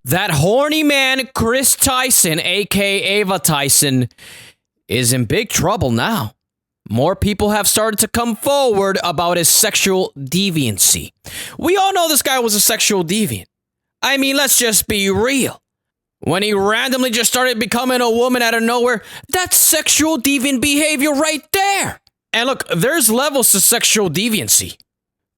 That horny man, KRIS Tyson, aka Ava Tyson, is in big trouble now. More people have started to come forward about his sexual deviancy. We all know this guy was a sexual deviant. I mean, let's just be real. When he randomly just started becoming a woman out of nowhere, that's sexual deviant behavior right there. And look, there's levels to sexual deviancy.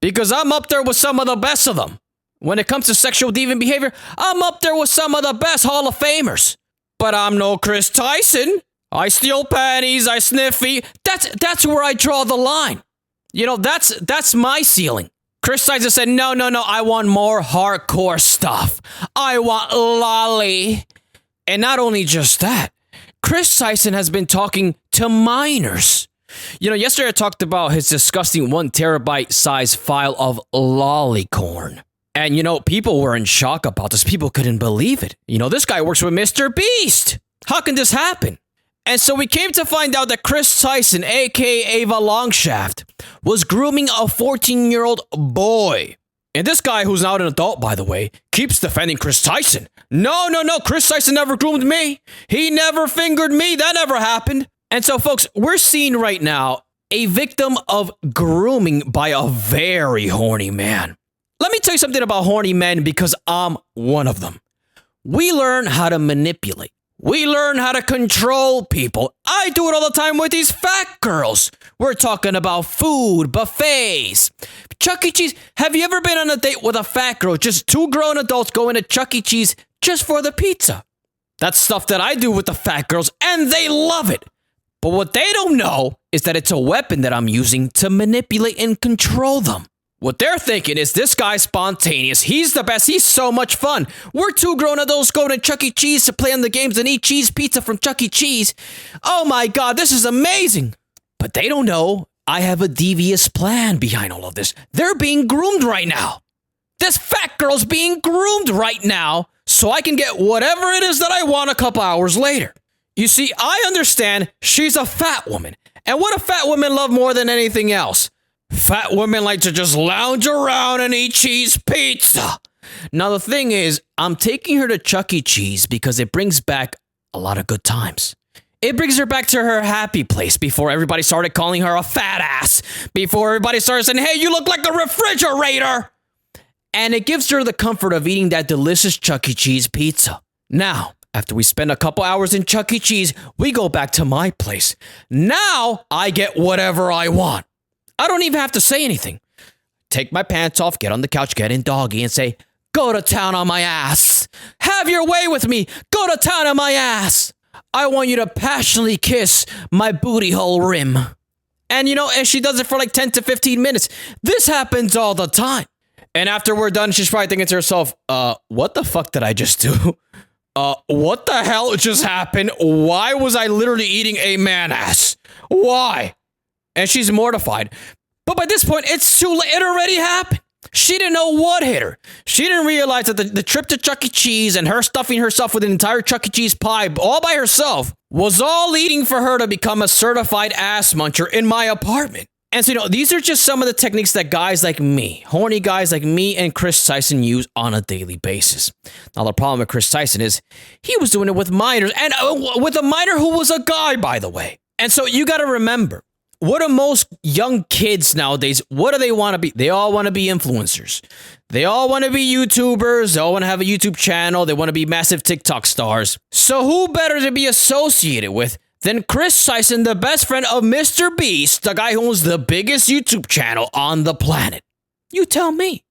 Because I'm up there with some of the best of them. When it comes to sexual deviant behavior, I'm up there with some of the best Hall of Famers. But I'm no KRIS Tyson. I steal panties, I sniff feet. That's where I draw the line. You know, that's my ceiling. KRIS Tyson said, no, I want more hardcore stuff. I want lolly. And not only just that, KRIS Tyson has been talking to minors. You know, yesterday I talked about his disgusting 1 terabyte size file of lollycorn. And, you know, people were in shock about this. People couldn't believe it. You know, this guy works with Mr. Beast. How can this happen? And so we came to find out that KRIS Tyson, aka Ava Longshaft, was grooming a 14-year-old boy. And this guy, who's now an adult, by the way, keeps defending KRIS Tyson. No, KRIS Tyson never groomed me. He never fingered me. That never happened. And so, folks, we're seeing right now a victim of grooming by a very horny man. Let me tell you something about horny men because I'm one of them. We learn how to manipulate. We learn how to control people. I do it all the time with these fat girls. We're talking about food, buffets, Chuck E. Cheese. Have you ever been on a date with a fat girl? Just 2 grown adults going to Chuck E. Cheese just for the pizza. That's stuff that I do with the fat girls, and they love it. But what they don't know is that it's a weapon that I'm using to manipulate and control them. What they're thinking is this guy's spontaneous. He's the best. He's so much fun. We're 2 grown adults going to Chuck E. Cheese to play on the games and eat cheese pizza from Chuck E. Cheese. Oh my God, this is amazing. But they don't know I have a devious plan behind all of this. They're being groomed right now. This fat girl's being groomed right now so I can get whatever it is that I want a couple hours later. You see, I understand she's a fat woman. And what do fat women love more than anything else? Fat women like to just lounge around and eat cheese pizza. Now, the thing is, I'm taking her to Chuck E. Cheese because it brings back a lot of good times. It brings her back to her happy place before everybody started calling her a fat ass. Before everybody started saying, hey, you look like a refrigerator. And it gives her the comfort of eating that delicious Chuck E. Cheese pizza. Now, after we spend a couple hours in Chuck E. Cheese, we go back to my place. Now, I get whatever I want. I don't even have to say anything. Take my pants off, get on the couch, get in doggy, and say, go to town on my ass. Have your way with me. Go to town on my ass. I want you to passionately kiss my booty hole rim. And she does it for like 10 to 15 minutes. This happens all the time. And after we're done, she's probably thinking to herself, what the fuck did I just do? What the hell just happened? Why was I literally eating a man ass? Why? And she's mortified. But by this point, it's too late. It already happened. She didn't know what hit her. She didn't realize that the trip to Chuck E. Cheese and her stuffing herself with an entire Chuck E. Cheese pie all by herself was all leading for her to become a certified ass muncher in my apartment. And so, these are just some of the techniques that guys like me, horny guys like me and KRIS Tyson use on a daily basis. Now, the problem with KRIS Tyson is he was doing it with minors and with a minor who was a guy, by the way. And so you got to remember, what do most young kids nowadays, what do they want to be? They all want to be influencers. They all want to be YouTubers. They all want to have a YouTube channel. They want to be massive TikTok stars. So who better to be associated with than KRIS Tyson, the best friend of Mr. Beast, the guy who owns the biggest YouTube channel on the planet? You tell me.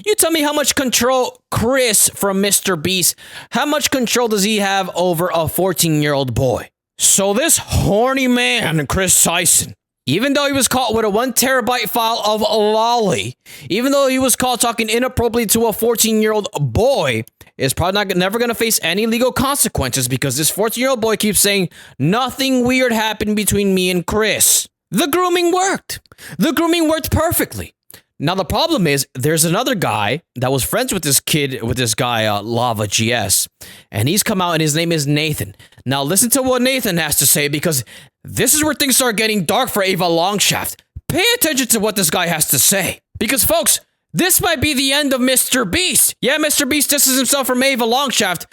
You tell me how much control KRIS from Mr. Beast, how much control does he have over a 14-year-old boy? So this horny man, KRIS Tyson, even though he was caught with a 1 terabyte file of lolly, even though he was caught talking inappropriately to a 14-year-old boy, is probably never going to face any legal consequences because this 14-year-old boy keeps saying nothing weird happened between me and KRIS. The grooming worked. The grooming worked perfectly. Now, the problem is there's another guy that was friends with this kid, with this guy, Lava GS, and he's come out and his name is Nathan. Now, listen to what Nathan has to say because this is where things start getting dark for Ava Longshaft. Pay attention to what this guy has to say because, folks, This might be the end of Mr. Beast. Yeah, Mr. Beast distances himself from Ava Longshaft,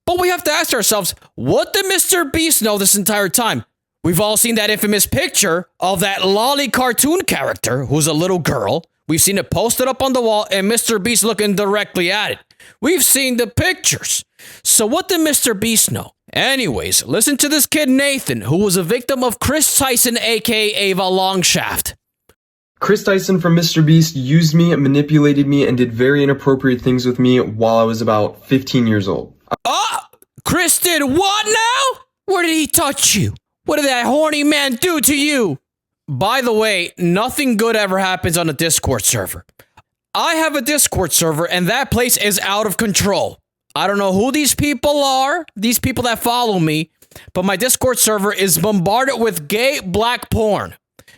but we have to ask ourselves, what did Mr. Beast know this entire time? We've all seen that infamous picture of that lolly cartoon character who's a little girl. We've seen it posted up on the wall and Mr. Beast looking directly at it. We've seen the pictures. So what did Mr. Beast know? Anyways, listen to this kid Nathan, who was a victim of KRIS Tyson, aka Ava Longshaft. KRIS Tyson from Mr. Beast used me, manipulated me, and did very inappropriate things with me while I was about 15 years old. KRIS did what now? Where did he touch you? What did that horny man do to you? By the way, nothing good ever happens on a Discord server. I have a Discord server, and that place is out of control. I don't know who these people are, these people that follow me, but my Discord server is bombarded with gay black porn.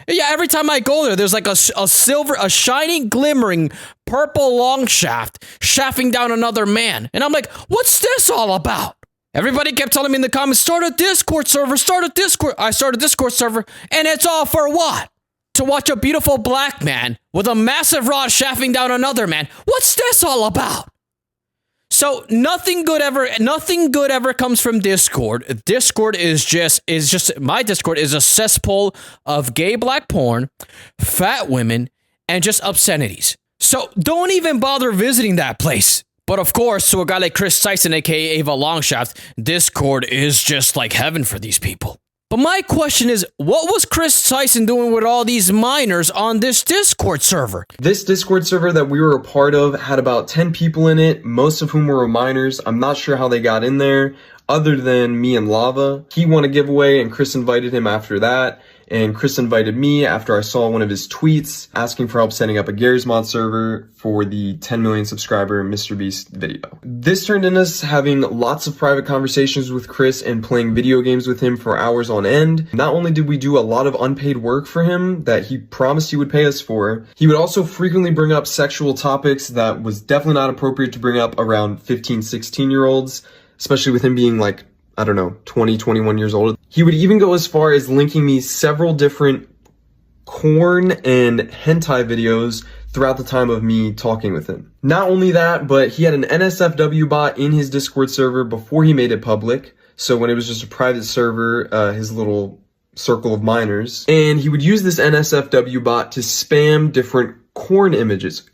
Yeah, every time I go there, there's like a shining, glimmering, purple long shaft shafting down another man. And I'm like, what's this all about? Everybody kept telling me in the comments, start a Discord server, start a Discord. I started a Discord server, and it's all for what? To watch a beautiful black man with a massive rod shafting down another man. What's this all about? So nothing good ever comes from Discord. Discord is just my Discord is a cesspool of gay black porn, fat women, and just obscenities. So don't even bother visiting that place. But of course, to a guy like KRIS Tyson, aka Ava Longshaft, Discord is just like heaven for these people. But my question is, what was KRIS Tyson doing with all these minors on this Discord server? This Discord server that we were a part of had about 10 people in it, most of whom were minors. I'm not sure how they got in there, other than me and Lava. He won a giveaway, and KRIS invited him after that. And KRIS invited me after I saw one of his tweets asking for help setting up a Garry's Mod server for the 10 million subscriber Mr. Beast video. This turned into us having lots of private conversations with KRIS and playing video games with him for hours on end. Not only did we do a lot of unpaid work for him that he promised he would pay us for, he would also frequently bring up sexual topics that was definitely not appropriate to bring up around 15, 16-year-olds, especially with him being like, I don't know, 20, 21 years old. He would even go as far as linking me several different corn and hentai videos throughout the time of me talking with him. Not only that, but he had an NSFW bot in his Discord server before he made it public. So when it was just a private server, his little circle of minors. And he would use this NSFW bot to spam different corn images,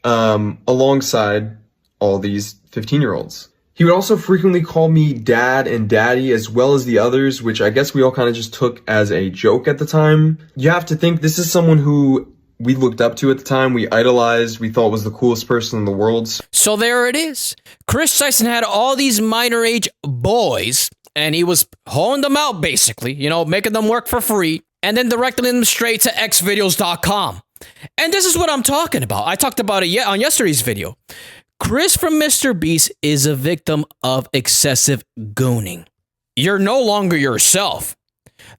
alongside all these 15-year-olds. He would also frequently call me dad and daddy, as well as the others, which I guess we all kind of just took as a joke at the time. You have to think this is someone who we looked up to at the time, we idolized, we thought was the coolest person in the world. So there it is. KRIS Tyson had all these minor age boys, and he was honing them out basically, making them work for free, and then directing them straight to xvideos.com. And this is what I'm talking about. I talked about it on yesterday's video. KRIS from Mr. Beast is a victim of excessive gooning. You're no longer yourself.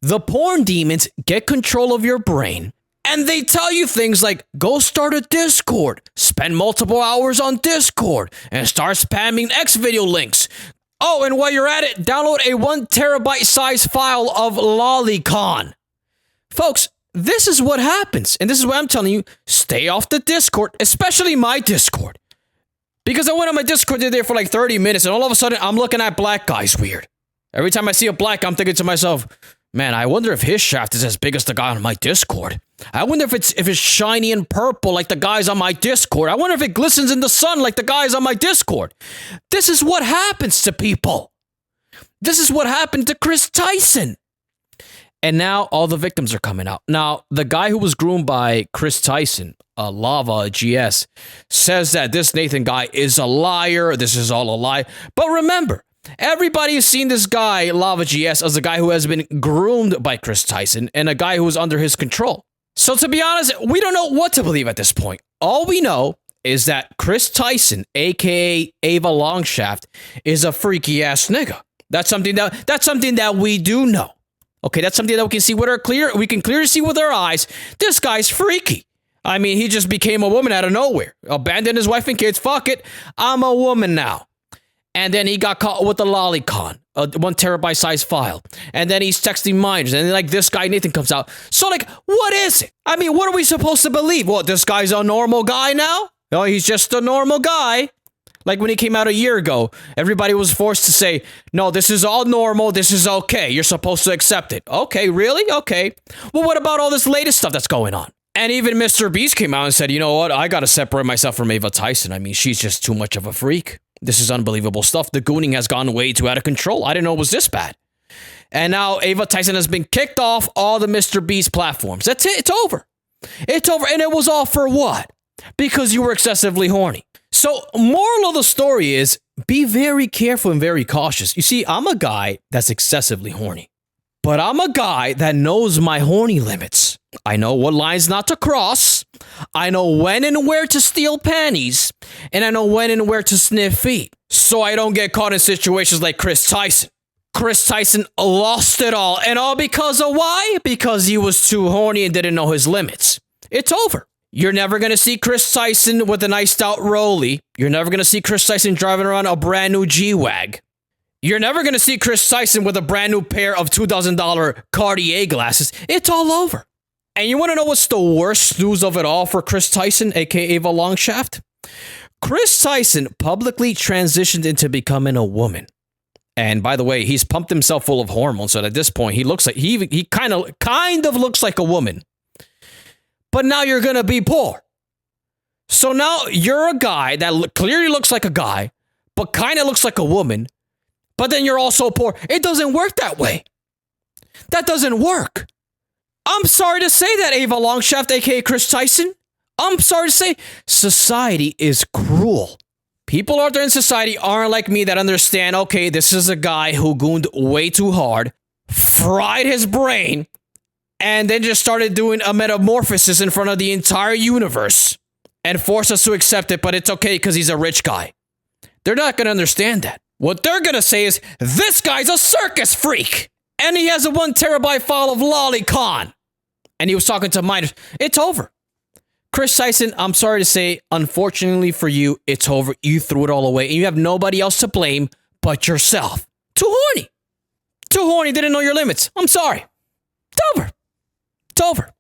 The porn demons get control of your brain, and they tell you things like, go start a Discord, spend multiple hours on Discord, and start spamming X-video links. Oh, and while you're at it, download a 1 terabyte size file of lolicon. Folks, this is what happens, and this is what I'm telling you, stay off the Discord, especially my Discord. Because I went on my Discord there for like 30 minutes, and all of a sudden, I'm looking at black guys weird. Every time I see a black, I'm thinking to myself, man, I wonder if his shaft is as big as the guy on my Discord. I wonder if it's shiny and purple like the guys on my Discord. I wonder if it glistens in the sun like the guys on my Discord. This is what happens to people. This is what happened to KRIS Tyson. And now all the victims are coming out. Now, the guy who was groomed by KRIS Tyson, Lava GS, says that this Nathan guy is a liar. This is all a lie. But remember, everybody has seen this guy, Lava GS, as a guy who has been groomed by KRIS Tyson and a guy who is under his control. So to be honest, we don't know what to believe at this point. All we know is that KRIS Tyson, aka Ava Longshaft, is a freaky ass nigga. That's something that we do know. Okay, that's something that we can clearly see with our eyes. This guy's freaky. I mean, he just became a woman out of nowhere. Abandoned his wife and kids. Fuck it. I'm a woman now. And then he got caught with the lolicon, a 1 terabyte size file. And then he's texting minors. And then like this guy, Nathan, comes out. So like, what is it? I mean, what are we supposed to believe? What, this guy's a normal guy now? Oh, he's just a normal guy. Like when he came out a year ago, everybody was forced to say, no, this is all normal. This is okay. You're supposed to accept it. Okay, really? Okay. Well, what about all this latest stuff that's going on? And even Mr. Beast came out and said, you know what? I got to separate myself from Ava Tyson. I mean, she's just too much of a freak. This is unbelievable stuff. The gooning has gone way too out of control. I didn't know it was this bad. And now Ava Tyson has been kicked off all the Mr. Beast platforms. That's it. It's over. It's over. And it was all for what? Because you were excessively horny. So moral of the story is be very careful and very cautious. You see, I'm a guy that's excessively horny. But I'm a guy that knows my horny limits. I know what lines not to cross. I know when and where to steal panties. And I know when and where to sniff feet. So I don't get caught in situations like KRIS Tyson. KRIS Tyson lost it all. And all because of why? Because he was too horny and didn't know his limits. It's over. You're never going to see KRIS Tyson with an iced out rollie. You're never going to see KRIS Tyson driving around a brand new G-Wag. You're never going to see KRIS Tyson with a brand new pair of $2,000 Cartier glasses. It's all over. And you want to know what's the worst news of it all for KRIS Tyson, aka Ava Longshaft? KRIS Tyson publicly transitioned into becoming a woman. And by the way, he's pumped himself full of hormones, so at this point he looks like he kind of looks like a woman. But now you're going to be poor. So now you're a guy that clearly looks like a guy, but kind of looks like a woman. But then you're also poor. It doesn't work that way. That doesn't work. I'm sorry to say that, Ava Longshaft, aka KRIS Tyson. I'm sorry to say, society is cruel. People out there in society aren't like me that understand, okay, this is a guy who gooned way too hard, fried his brain, and then just started doing a metamorphosis in front of the entire universe and forced us to accept it, but it's okay because he's a rich guy. They're not going to understand that. What they're going to say is, this guy's a circus freak, and he has a 1 terabyte file of lolicon, and he was talking to minors. It's over. KRIS Tyson, I'm sorry to say, unfortunately for you, it's over. You threw it all away, and you have nobody else to blame but yourself. Too horny. Too horny, didn't know your limits. I'm sorry. It's over. It's over.